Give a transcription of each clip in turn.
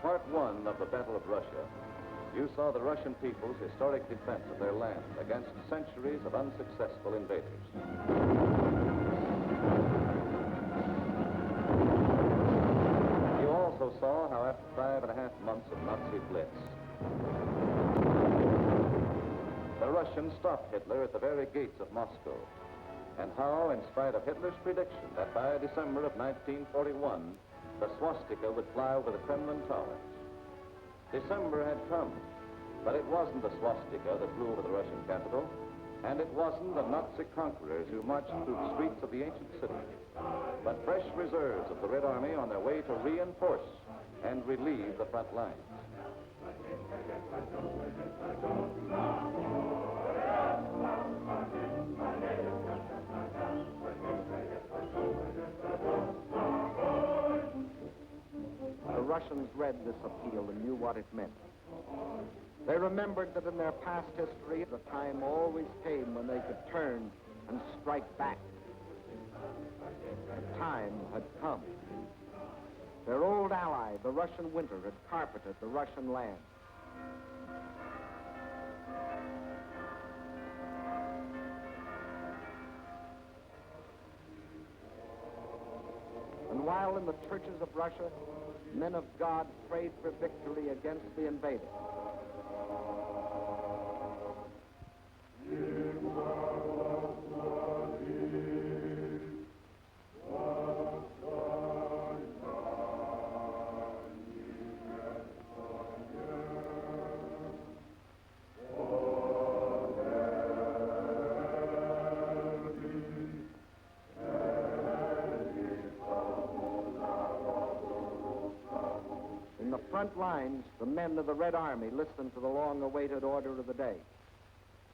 Part 1 of the Battle of Russia, you saw the Russian people's historic defense of their land against centuries of unsuccessful invaders. You also saw how after 5.5 months of Nazi blitz, the Russians stopped Hitler at the very gates of Moscow, and how, in spite of Hitler's prediction that by December of 1941, the swastika would fly over the Kremlin towers. December had come, but it wasn't the swastika that flew over the Russian capital, and it wasn't the Nazi conquerors who marched through the streets of the ancient city, but fresh reserves of the Red Army on their way to reinforce and relieve the front lines. The Russians read this appeal and knew what it meant. They remembered that in their past history, the time always came when they could turn and strike back. The time had come. Their old ally, the Russian winter, had carpeted the Russian land. And while in the churches of Russia, men of God prayed for victory against the invader, in the front lines, the men of the Red Army listened to the long-awaited order of the day.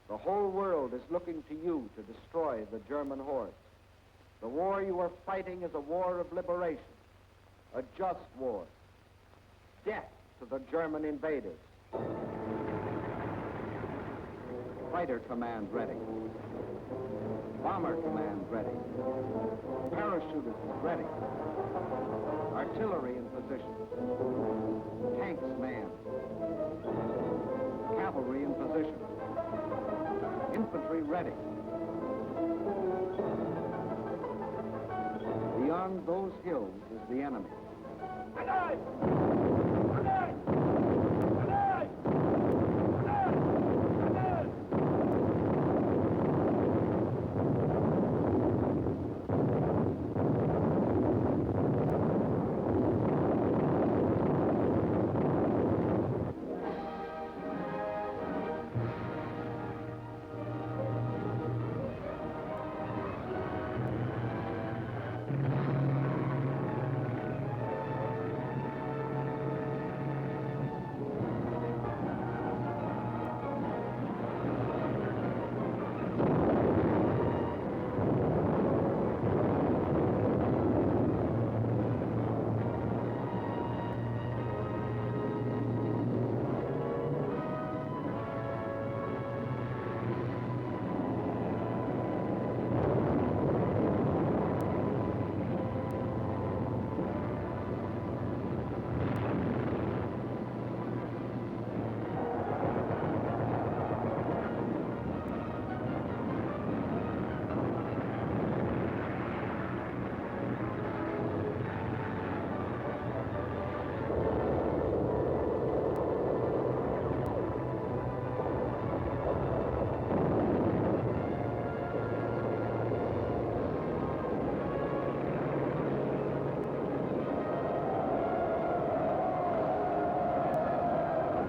The whole world is looking to you to destroy the German hordes. The war you are fighting is a war of liberation, a just war. Death to the German invaders. Fighter command ready. Bomber command ready. Parachutists ready. Artillery in position. Tanks manned. Cavalry in position. Infantry ready. Beyond those hills is the enemy. Alive! Alive! Alive! Alive! Alive!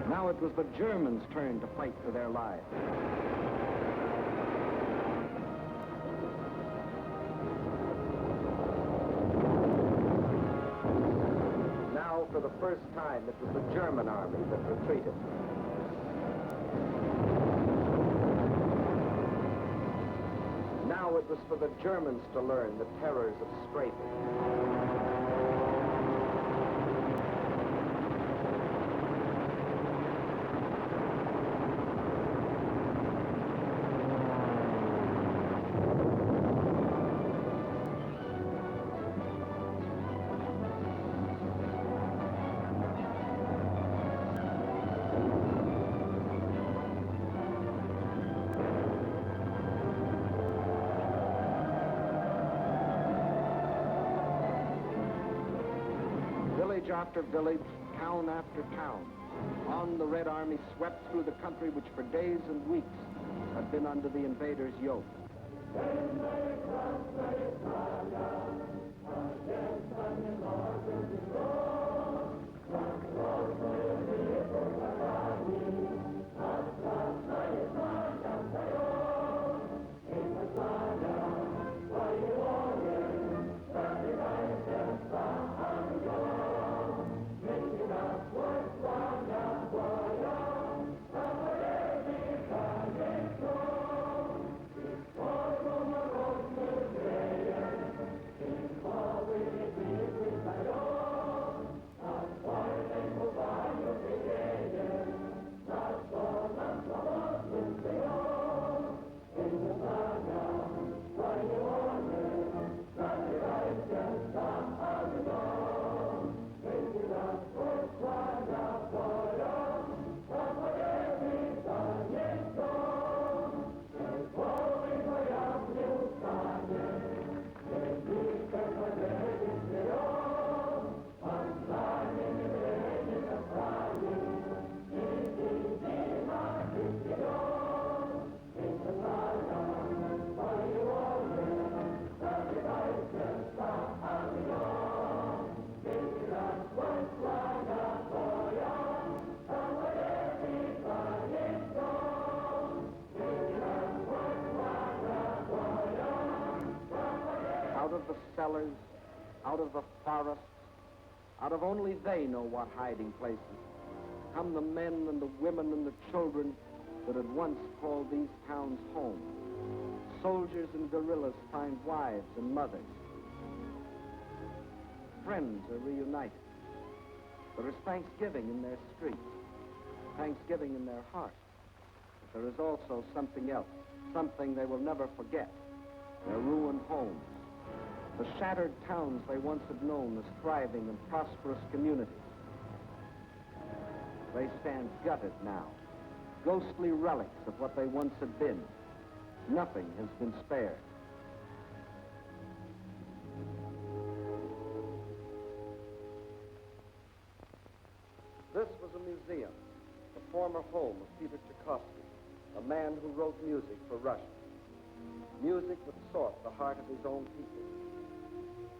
Now it was the Germans' turn to fight for their lives. Now, for the first time, it was the German army that retreated. Now it was for the Germans to learn the terrors of strafing. Village after village, town after town, on the Red Army swept through the country which for days and weeks had been under the invaders' yoke. Out of the cellars, out of the forests, out of only they know what hiding places, come the men and the women and the children that had once called these towns home. Soldiers and guerrillas find wives and mothers. Friends are reunited. There is thanksgiving in their streets, thanksgiving in their hearts. But there is also something else, something they will never forget, their ruined homes. The shattered towns they once had known as thriving and prosperous communities. They stand gutted now, ghostly relics of what they once had been. Nothing has been spared. This was a museum, the former home of Peter Tchaikovsky, a man who wrote music for Russia. Music that sought the heart of his own people.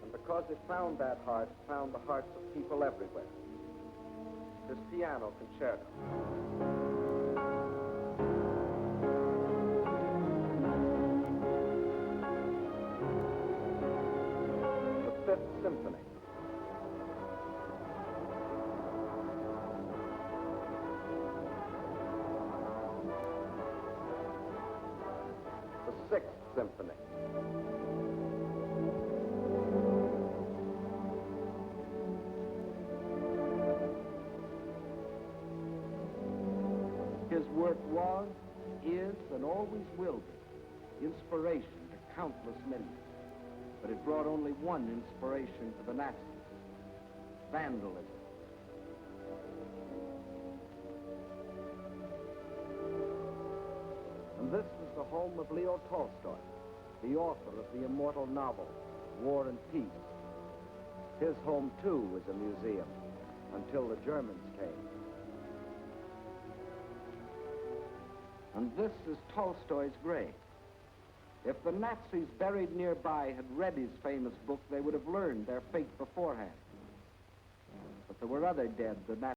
And because it found that heart, it found the hearts of people everywhere. This piano concerto. The Fifth Symphony. The Sixth Symphony. His work was, is, and always will be inspiration to countless millions. But it brought only one inspiration to the Nazis: vandalism. And this was the home of Leo Tolstoy, the author of the immortal novel, War and Peace. His home, too, was a museum, until the Germans came. And this is Tolstoy's grave. If the Nazis buried nearby had read his famous book, they would have learned their fate beforehand. But there were other dead the Nazis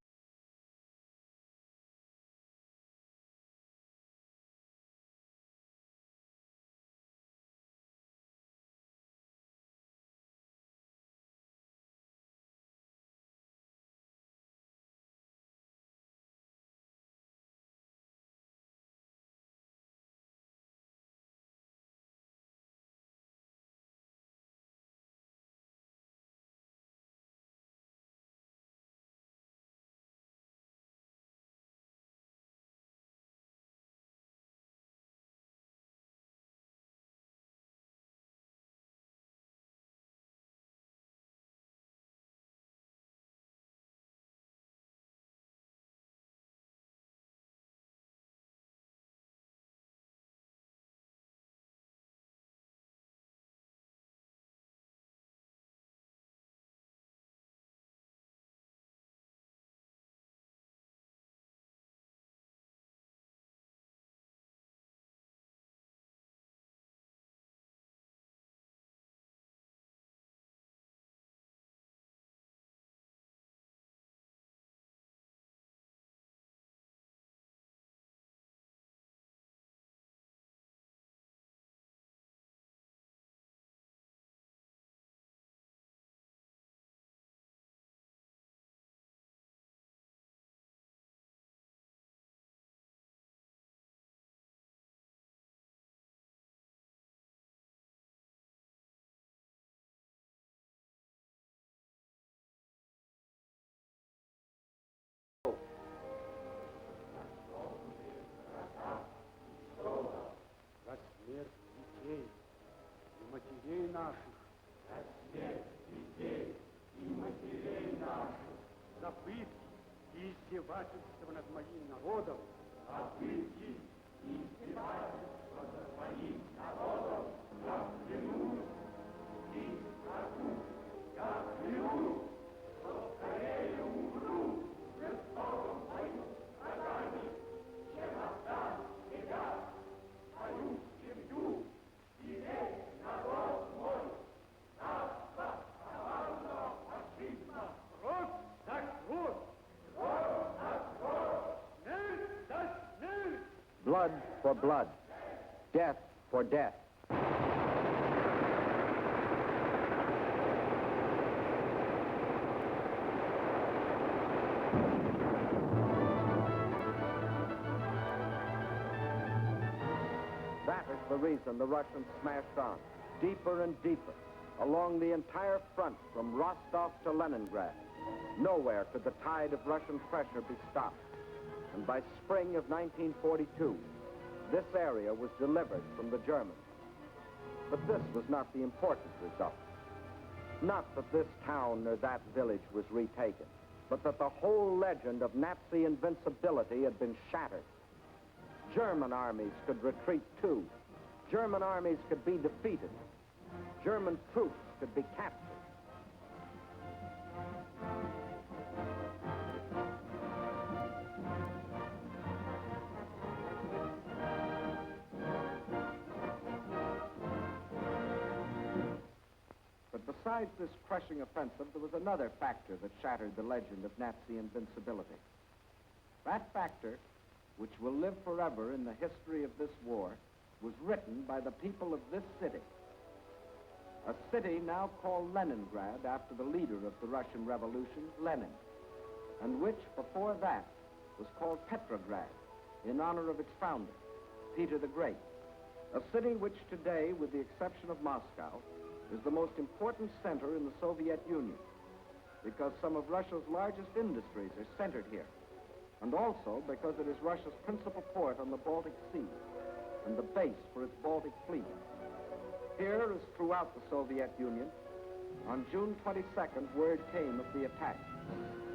наших. За пытки и издевательство над моим народом. Blood for blood, death for death. That is the reason the Russians smashed on, deeper and deeper, along the entire front from Rostov to Leningrad. Nowhere could the tide of Russian pressure be stopped. And by spring of 1942, this area was delivered from the Germans. But this was not the important result. Not that this town or that village was retaken, but that the whole legend of Nazi invincibility had been shattered. German armies could retreat too. German armies could be defeated. German troops could be captured. But besides this crushing offensive, there was another factor that shattered the legend of Nazi invincibility. That factor, which will live forever in the history of this war, was written by the people of this city. A city now called Leningrad after the leader of the Russian Revolution, Lenin, and which before that was called Petrograd in honor of its founder, Peter the Great. A city which today, with the exception of Moscow, is the most important center in the Soviet Union because some of Russia's largest industries are centered here, and also because it is Russia's principal port on the Baltic Sea and the base for its Baltic fleet. Here, as throughout the Soviet Union, on June 22nd, word came of the attack.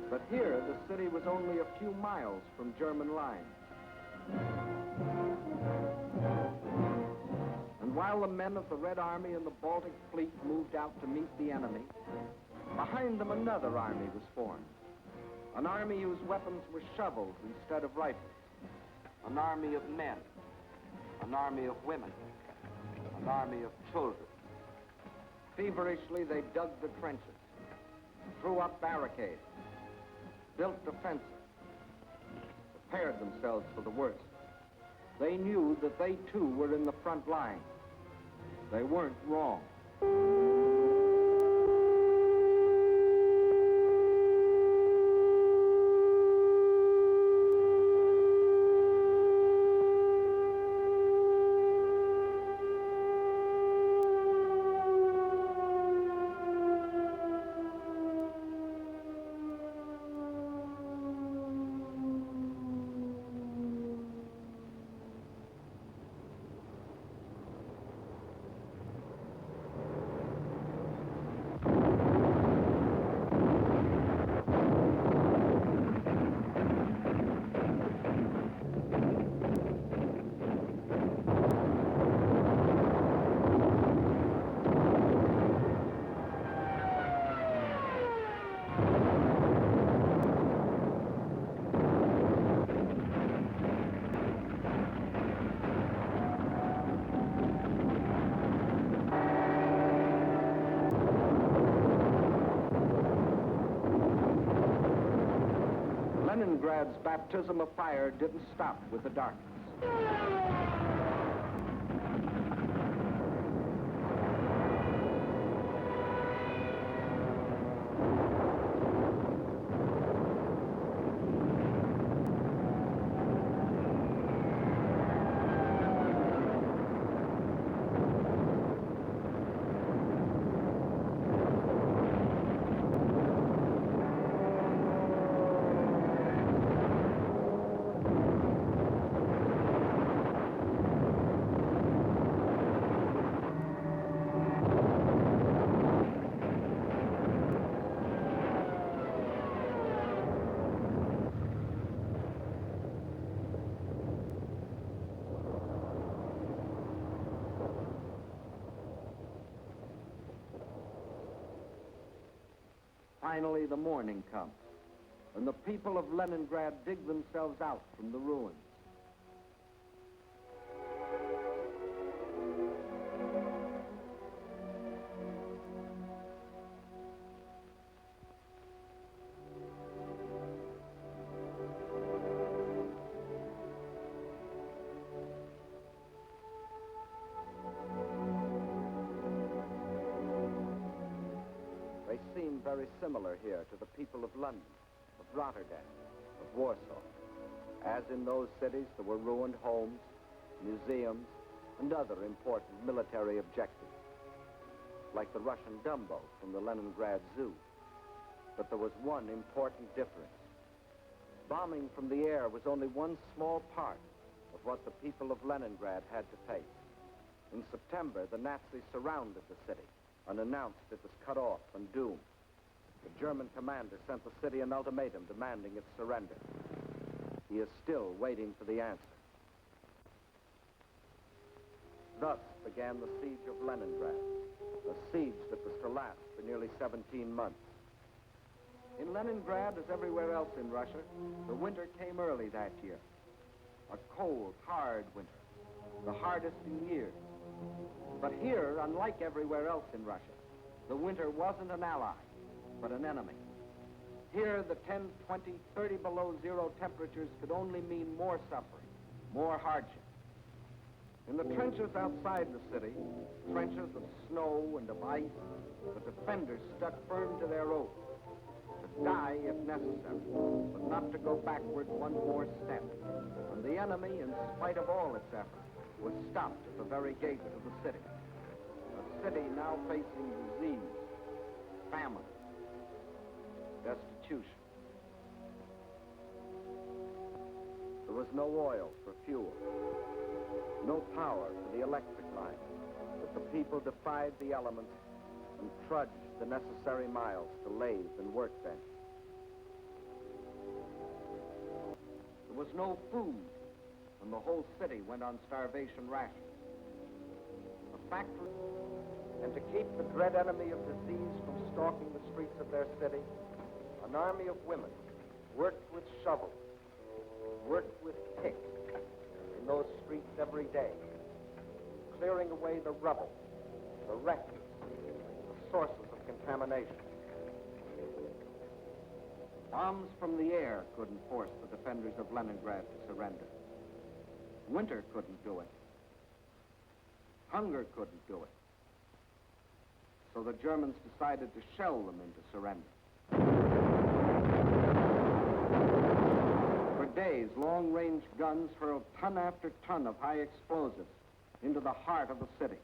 But here, the city was only a few miles from German lines. And while the men of the Red Army and the Baltic Fleet moved out to meet the enemy, behind them another army was formed. An army whose weapons were shovels instead of rifles. An army of men. An army of women. An army of children. Feverishly, they dug the trenches, threw up barricades, built defenses, prepared themselves for the worst. They knew that they too were in the front line. They weren't wrong. Leningrad's baptism of fire didn't stop with the darkness. finally the morning comes, and the people of Leningrad dig themselves out from the ruins. They seem very similar here to the people of London, of Rotterdam, of Warsaw. As in those cities, there were ruined homes, museums, and other important military objectives, like the Russian Dumbo from the Leningrad Zoo. But there was one important difference. Bombing from the air was only one small part of what the people of Leningrad had to face. In September, the Nazis surrounded the city and announced it was cut off and doomed. The German commander sent the city an ultimatum demanding its surrender. He is still waiting for the answer. Thus began the siege of Leningrad, a siege that was to last for nearly 17 months. In Leningrad, as everywhere else in Russia, the winter came early that year. A cold, hard winter, the hardest in years. But here, unlike everywhere else in Russia, the winter wasn't an ally, but an enemy. Here, the 10, 20, 30 below zero temperatures could only mean more suffering, more hardship. In the trenches outside the city, trenches of snow and of ice, the defenders stuck firm to their oath, to die if necessary, but not to go backward one more step. And the enemy, in spite of all its efforts, was stopped at the very gates of the city. A city now facing disease, famine, destitution. There was no oil for fuel, no power for the electric line, but the people defied the elements and trudged the necessary miles to lathe and workbench. There was no food, and the whole city went on starvation rations. The factory, and to keep the dread enemy of disease from stalking the streets of their city, an army of women worked with shovels, worked with picks in those streets every day, clearing away the rubble, the refuse, the sources of contamination. Bombs from the air couldn't force the defenders of Leningrad to surrender. Winter couldn't do it. Hunger couldn't do it. So the Germans decided to shell them into surrender. For days, long-range guns hurled ton after ton of high explosives into the heart of the city.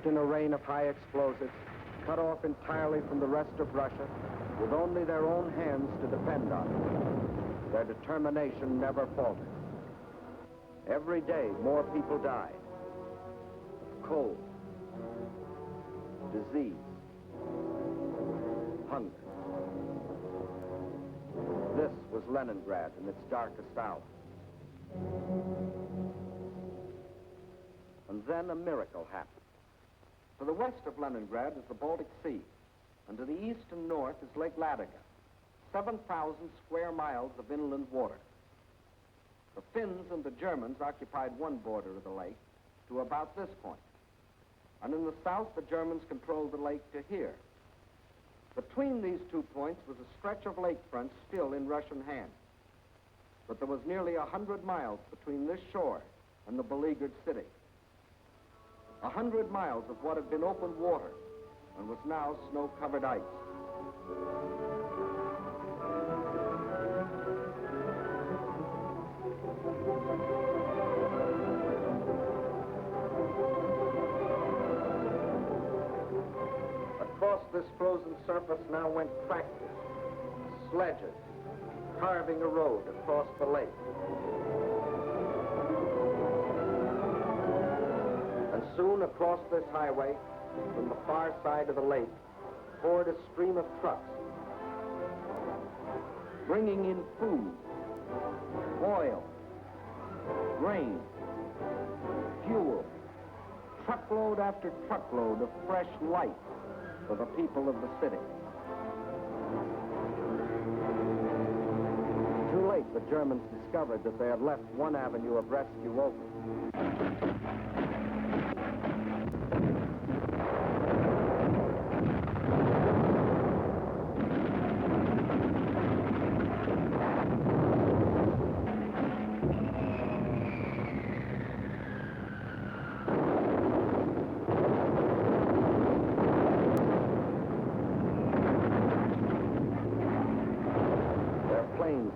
In a rain of high explosives, cut off entirely from the rest of Russia, with only their own hands to depend on, their determination never faltered. Every day, more people died of cold, disease, hunger. This was Leningrad in its darkest hour. And then a miracle happened. To the west of Leningrad is the Baltic Sea, and to the east and north is Lake Ladoga, 7,000 square miles of inland water. The Finns and the Germans occupied one border of the lake to about this point, and in the south the Germans controlled the lake to here. Between these 2 points was a stretch of lakefront still in Russian hands, but there was nearly 100 miles between this shore and the beleaguered city. 100 miles of what had been open water and was now snow-covered ice. Across this frozen surface now went tractors, sledges, carving a road across the lake. And soon across this highway, from the far side of the lake, poured a stream of trucks, bringing in food, oil, grain, fuel, truckload after truckload of fresh life for the people of the city. Too late, the Germans discovered that they had left one avenue of rescue open.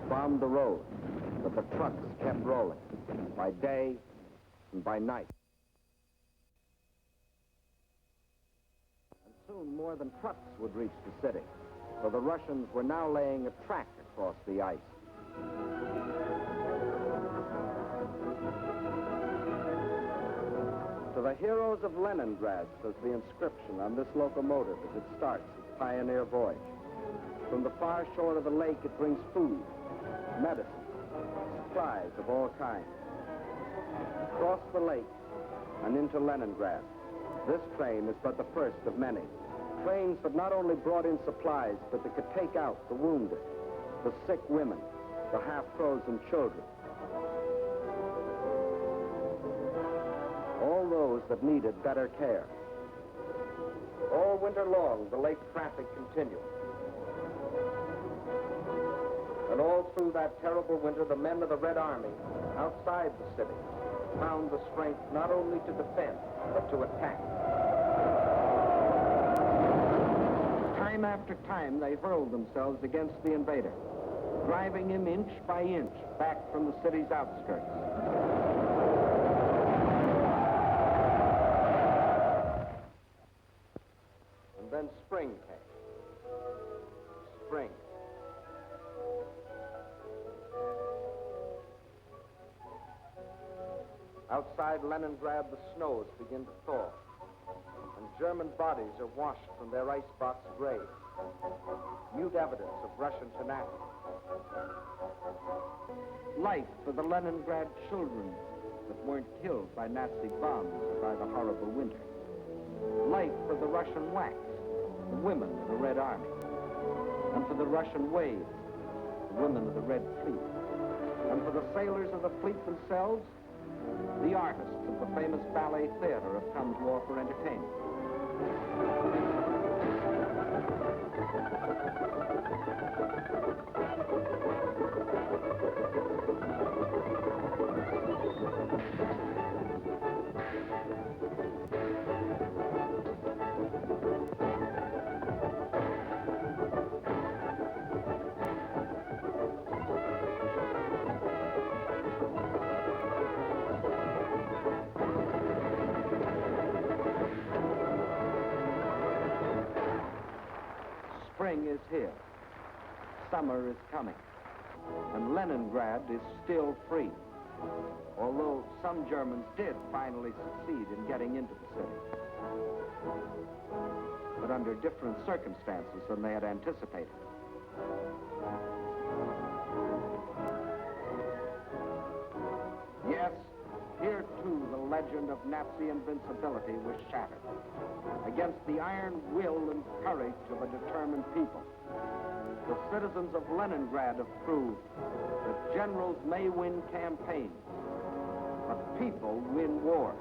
Bombed the road, but the trucks kept rolling, by day and by night. And soon more than trucks would reach the city, for the Russians were now laying a track across the ice. To the heroes of Leningrad, says the inscription on this locomotive as it starts its pioneer voyage. From the far shore of the lake, it brings food, medicine, supplies of all kinds. Across the lake and into Leningrad, this train is but the first of many. Trains that not only brought in supplies, but that could take out the wounded, the sick women, the half-frozen children. All those that needed better care. All winter long, the lake traffic continued. And all through that terrible winter, the men of the Red Army, outside the city, found the strength not only to defend, but to attack. Time after time, they hurled themselves against the invader, driving him inch by inch back from the city's outskirts. And then spring came. Spring. Outside Leningrad, the snows begin to thaw, and German bodies are washed from their icebox graves, mute evidence of Russian tenacity. Life for the Leningrad children that weren't killed by Nazi bombs or by the horrible winter. Life for the Russian WACs, the women of the Red Army, and for the Russian waves, the women of the Red Fleet, and for the sailors of the fleet themselves, the artists of the famous ballet theater have come to offer entertainment. Spring is here. Summer is coming. And Leningrad is still free. Although some Germans did finally succeed in getting into the city. But under different circumstances than they had anticipated. Yes, here too the legend of Nazi invincibility was shattered. Against the iron will and courage of a determined people, the citizens of Leningrad have proved that generals may win campaigns, but people win wars.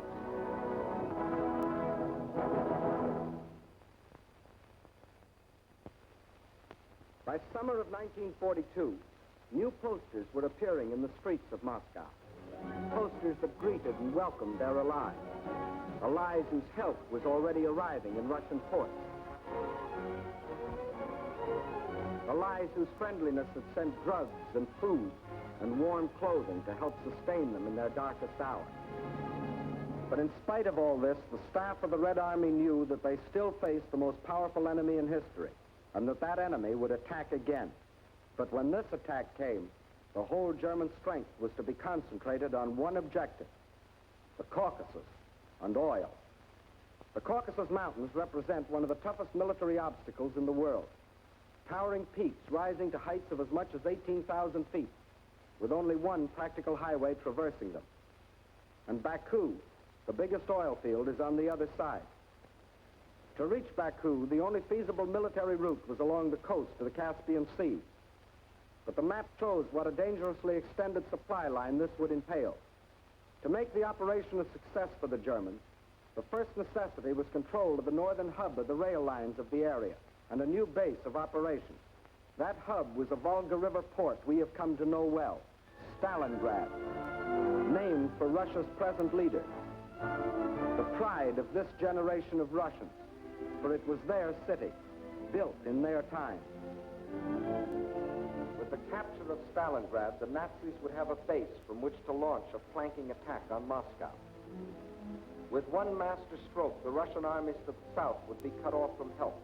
By summer of 1942, new posters were appearing in the streets of Moscow. Posters that greeted and welcomed their allies. allies whose help was already arriving in Russian ports, allies whose friendliness had sent drugs and food and warm clothing to help sustain them in their darkest hour. But in spite of all this, the staff of the Red Army knew that they still faced the most powerful enemy in history, and that enemy would attack again. But when this attack came, the whole German strength was to be concentrated on one objective: the Caucasus and oil. The Caucasus Mountains represent one of the toughest military obstacles in the world. Towering peaks rising to heights of as much as 18,000 feet, with only one practical highway traversing them. And Baku, the biggest oil field, is on the other side. To reach Baku, the only feasible military route was along the coast to the Caspian Sea. But the map shows what a dangerously extended supply line this would entail. To make the operation a success for the Germans, the first necessity was control of the northern hub of the rail lines of the area and a new base of operations. That hub was the Volga River port we have come to know well, Stalingrad, named for Russia's present leader, the pride of this generation of Russians, for it was their city, built in their time. With the capture of Stalingrad, the Nazis would have a base from which to launch a flanking attack on Moscow. With one master stroke, the Russian armies to the south would be cut off from help,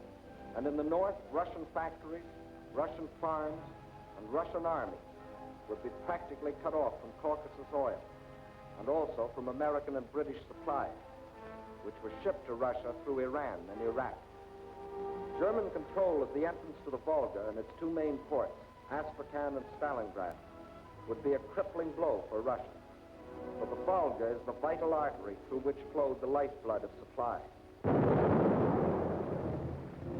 and in the north, Russian factories, Russian farms, and Russian armies would be practically cut off from Caucasus oil, and also from American and British supplies, which were shipped to Russia through Iran and Iraq. German control of the entrance to the Volga and its two main ports, Astrakhan and Stalingrad, would be a crippling blow for Russia. For the Volga is the vital artery through which flowed the lifeblood of supply.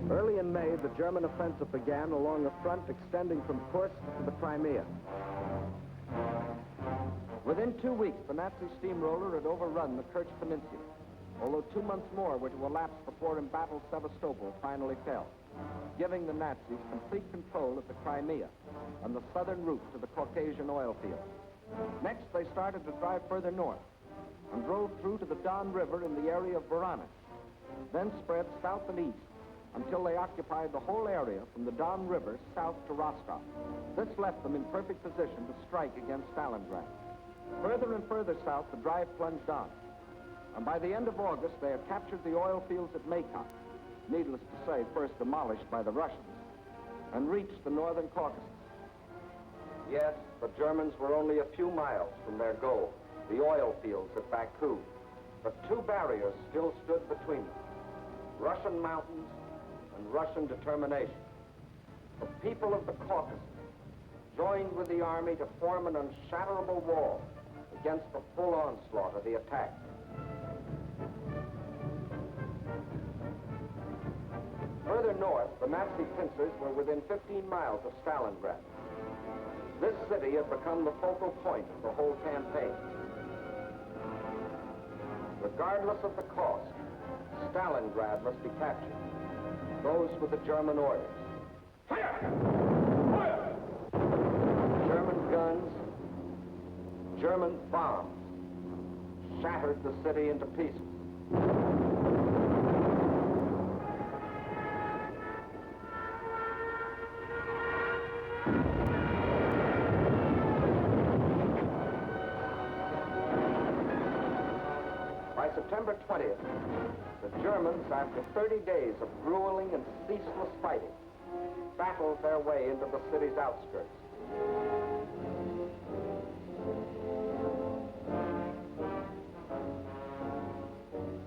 Early in May, the German offensive began along a front extending from Kursk to the Crimea. Within 2 weeks, the Nazi steamroller had overrun the Kerch Peninsula, although 2 months more were to elapse before embattled Sevastopol finally fell, giving the Nazis complete control of the Crimea and the southern route to the Caucasian oil fields. Next, they started to drive further north and drove through to the Don River in the area of Voronezh, then spread south and east until they occupied the whole area from the Don River south to Rostov. This left them in perfect position to strike against Stalingrad. Further and further south, the drive plunged on, and by the end of August, they had captured the oil fields at Maykop, needless to say, first demolished by the Russians, and reached the northern Caucasus. Yes, the Germans were only a few miles from their goal, the oil fields at Baku, but two barriers still stood between them: Russian mountains and Russian determination. The people of the Caucasus joined with the army to form an unshatterable wall against the full onslaught of the attack. Further north, the Nazi pincers were within 15 miles of Stalingrad. This city had become the focal point of the whole campaign. Regardless of the cost, Stalingrad must be captured. Those were the German orders. Fire! Fire! German guns, German bombs shattered the city into pieces. By September 20th, the Germans, after 30 days of grueling and ceaseless fighting, battled their way into the city's outskirts.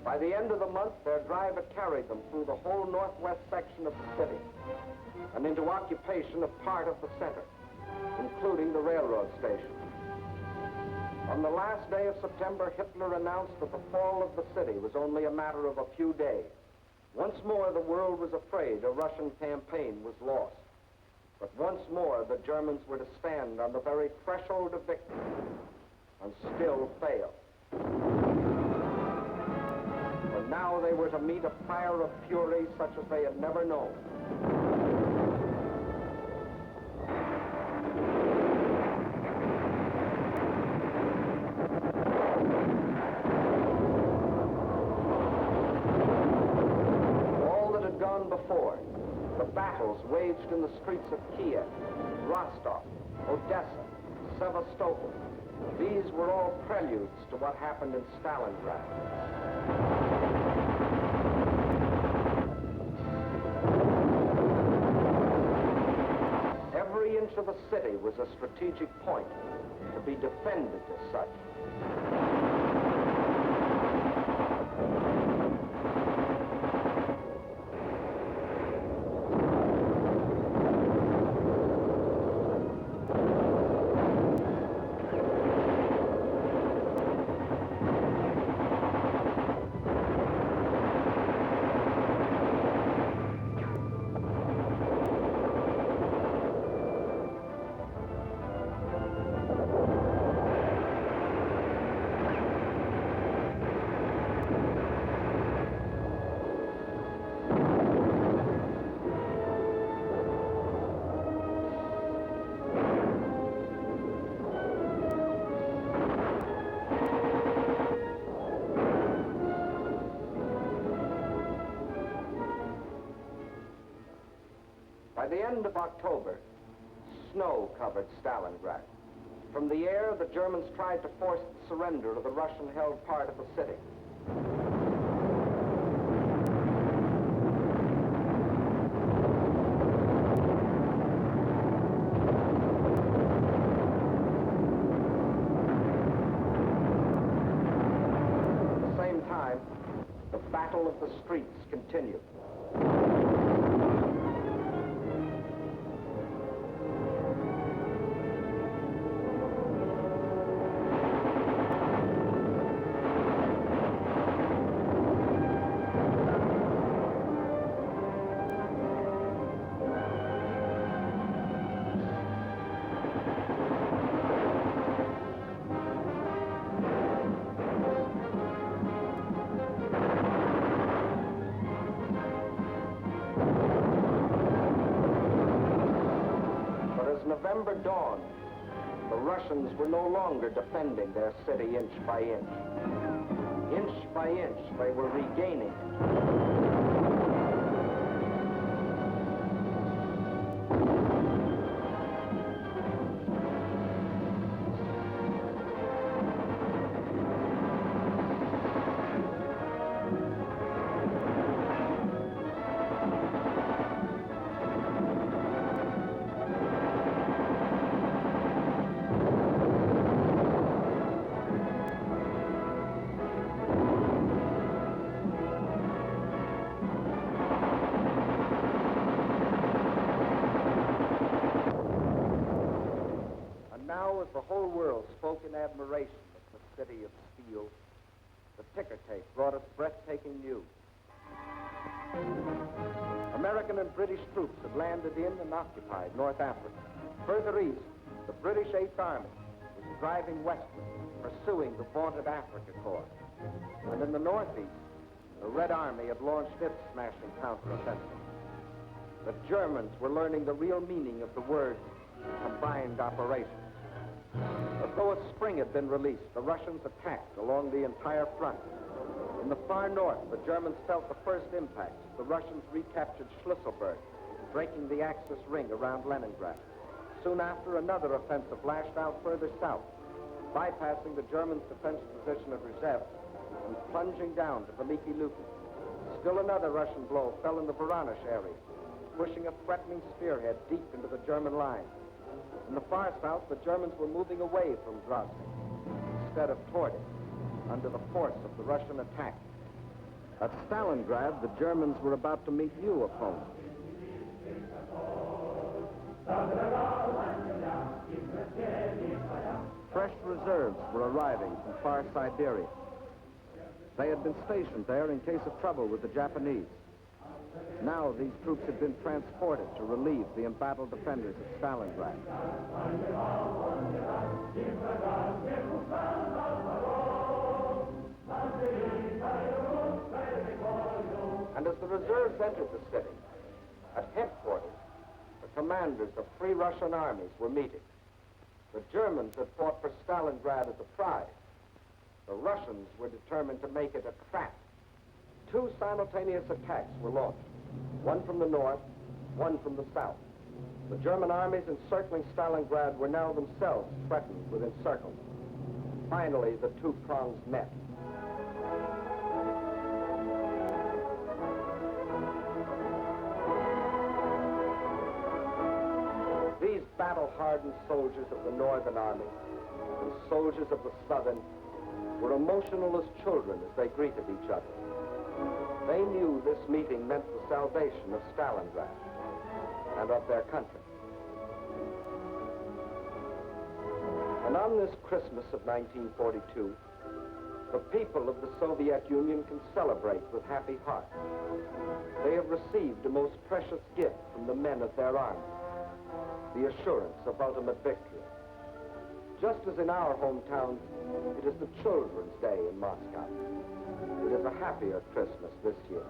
By the end of the month, their drive had carried them through the whole northwest section of the city and into occupation of part of the center, including the railroad station. On the last day of September, Hitler announced that the fall of the city was only a matter of a few days. Once more, the world was afraid a Russian campaign was lost. But once more, the Germans were to stand on the very threshold of victory and still fail. For now they were to meet a fire of fury such as they had never known. before, the battles waged in the streets of Kiev, Rostov, Odessa, Sevastopol, these were all preludes to what happened in Stalingrad. Every inch of the city was a strategic point to be defended as such. By the end of October, snow covered Stalingrad. From the air, the Germans tried to force the surrender of the Russian-held part of the city. At the same time, the battle of the streets continued. November dawned, the Russians were no longer defending their city inch by inch. Inch by inch, they were regaining it. Now, as the whole world spoke in admiration of the city of steel, the ticker tape brought us breathtaking news. American and British troops had landed in and occupied North Africa. Further east, the British Eighth Army was driving westward, pursuing the vaunted Africa Corps. And in the northeast, the Red Army had launched its smashing counteroffensive. The Germans were learning the real meaning of the word combined operations. As though a spring had been released, the Russians attacked along the entire front. In the far north, the Germans felt the first impacts as the Russians recaptured Schlisselburg, breaking the Axis ring around Leningrad. Soon after, another offensive lashed out further south, bypassing the Germans' defense position of Rzhev and plunging down to Veliki Luki. Still another Russian blow fell in the Voronezh area, pushing a threatening spearhead deep into the German line. In the far south, the Germans were moving away from Grozny instead of toward it, under the force of the Russian attack. At Stalingrad, the Germans were about to meet new opponents. Fresh reserves were arriving from far Siberia. They had been stationed there in case of trouble with the Japanese. Now these troops had been transported to relieve the embattled defenders of Stalingrad. And as the reserves entered the city, at headquarters, the commanders of three Russian armies were meeting. The Germans had fought for Stalingrad as a prize. The Russians were determined to make it a trap. Two simultaneous attacks were launched. one from the north, one from the south. The German armies encircling Stalingrad were now themselves threatened with encirclement. Finally, the two prongs met. These battle-hardened soldiers of the Northern Army and soldiers of the Southern were emotional as children as they greeted each other. They knew this meeting meant the salvation of Stalingrad and of their country. And on this Christmas of 1942, the people of the Soviet Union can celebrate with happy hearts. They have received a most precious gift from the men of their army, the assurance of ultimate victory. Just as in our hometown, it is the Children's Day in Moscow. It is a happier Christmas this year.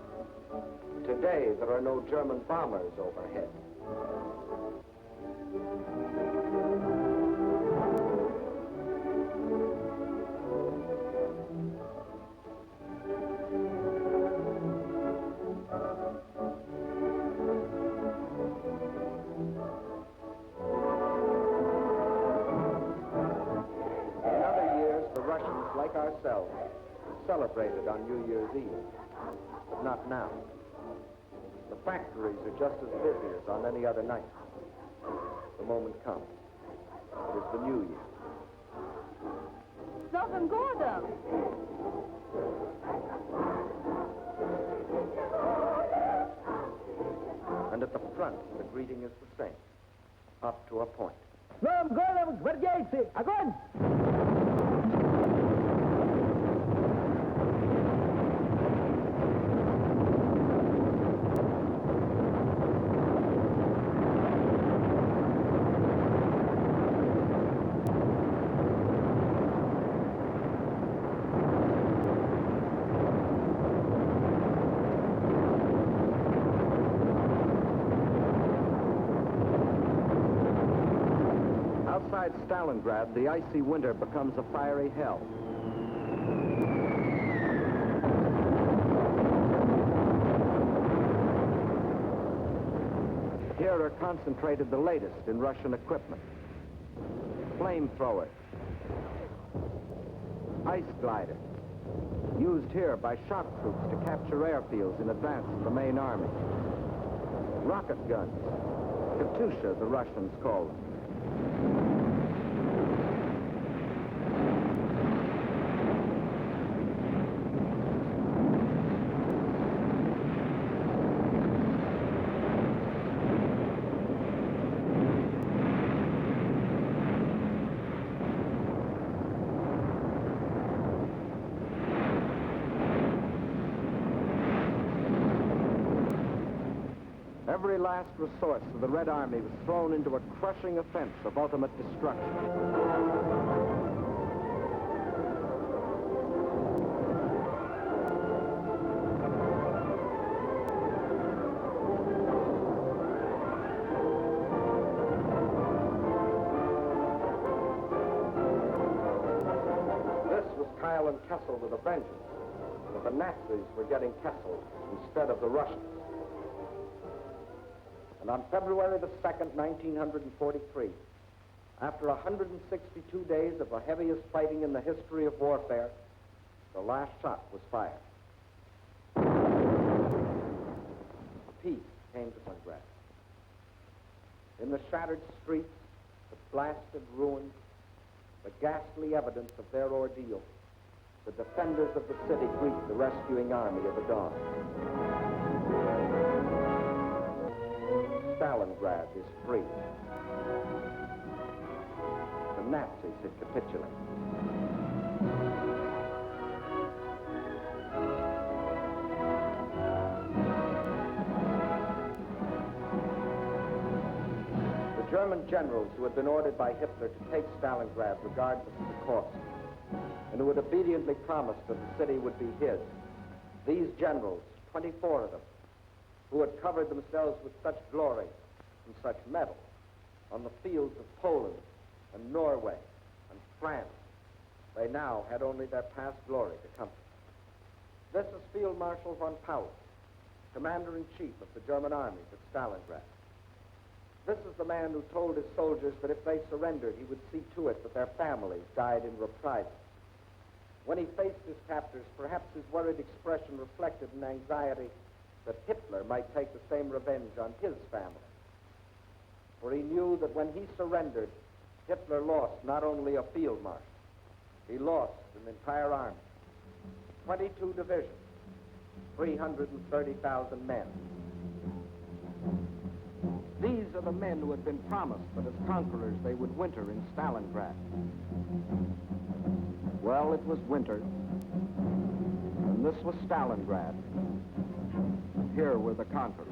Today, there are no German bombers overhead. Like ourselves, celebrated on New Year's Eve, but not now. The factories are just as busy as on any other night. The moment comes. It is the New Year. С Новым годом! And at the front, the greeting is the same, up to a point. С Новым годом, гвардейцы! Огонь! Outside Stalingrad, the icy winter becomes a fiery hell. Here are concentrated the latest in Russian equipment. Flamethrowers, ice gliders, used here by shock troops to capture airfields in advance of the main army. Rocket guns, Katyusha, the Russians call them. Every last resource of the Red Army was thrown into a crushing offense of ultimate destruction. This was Kyle and Kessel with a vengeance, but the Nazis were getting Kessel instead of the Russians. And on February the 2nd, 1943, after 162 days of the heaviest fighting in the history of warfare, the last shot was fired. Peace came to Stalingrad. In the shattered streets, the blasted ruins, the ghastly evidence of their ordeal, the defenders of the city greet the rescuing army of the dawn. Stalingrad is free. The Nazis had capitulated. The German generals who had been ordered by Hitler to take Stalingrad regardless of the cost, and who had obediently promised that the city would be his, these generals, 24 of them, who had covered themselves with such glory and such mettle on the fields of Poland and Norway and France, they now had only their past glory to comfort. This is Field Marshal von Paulus, commander-in-chief of the German armies at Stalingrad. This is the man who told his soldiers that if they surrendered, he would see to it that their families died in reprisal. When he faced his captors, perhaps his worried expression reflected an anxiety that Hitler might take the same revenge on his family. For he knew that when he surrendered, Hitler lost not only a field marshal, he lost an entire army, 22 divisions, 330,000 men. These are the men who had been promised that as conquerors they would winter in Stalingrad. Well, it was winter, and this was Stalingrad. Here were the conquerors.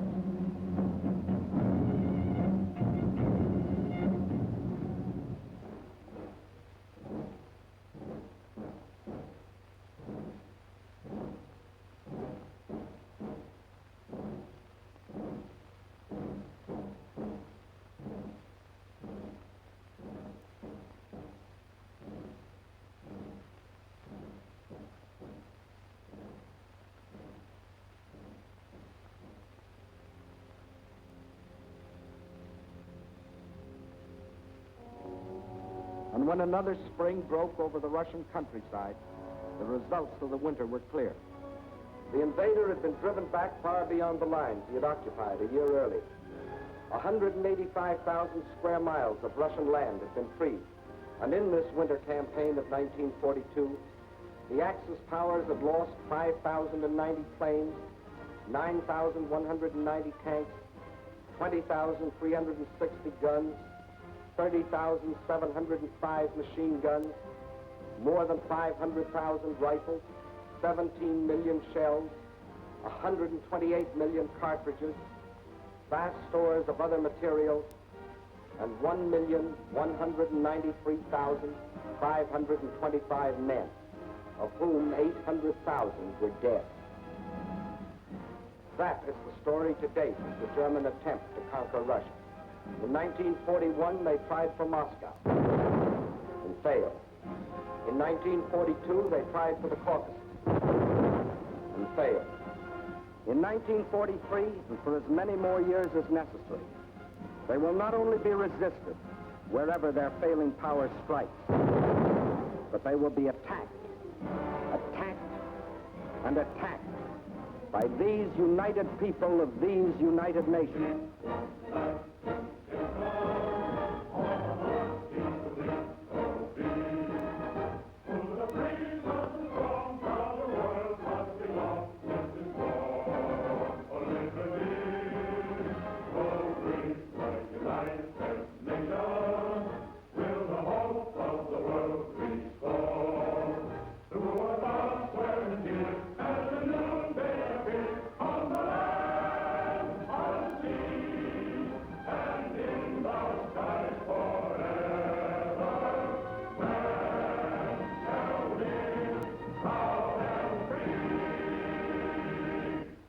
And when another spring broke over the Russian countryside, the results of the winter were clear. The invader had been driven back far beyond the lines he had occupied a year earlier. 185,000 square miles of Russian land had been freed. And in this winter campaign of 1942, the Axis powers had lost 5,090 planes, 9,190 tanks, 20,360 guns, 30,705 machine guns, more than 500,000 rifles, 17 million shells, 128 million cartridges, vast stores of other materials, and 1,193,525 men, of whom 800,000 were dead. That is the story to date of the German attempt to conquer Russia. In 1941, they tried for Moscow and failed. In 1942, they tried for the Caucasus and failed. In 1943, and for as many more years as necessary, they will not only be resisted wherever their failing power strikes, but they will be attacked, and attacked by these united people of these united nations.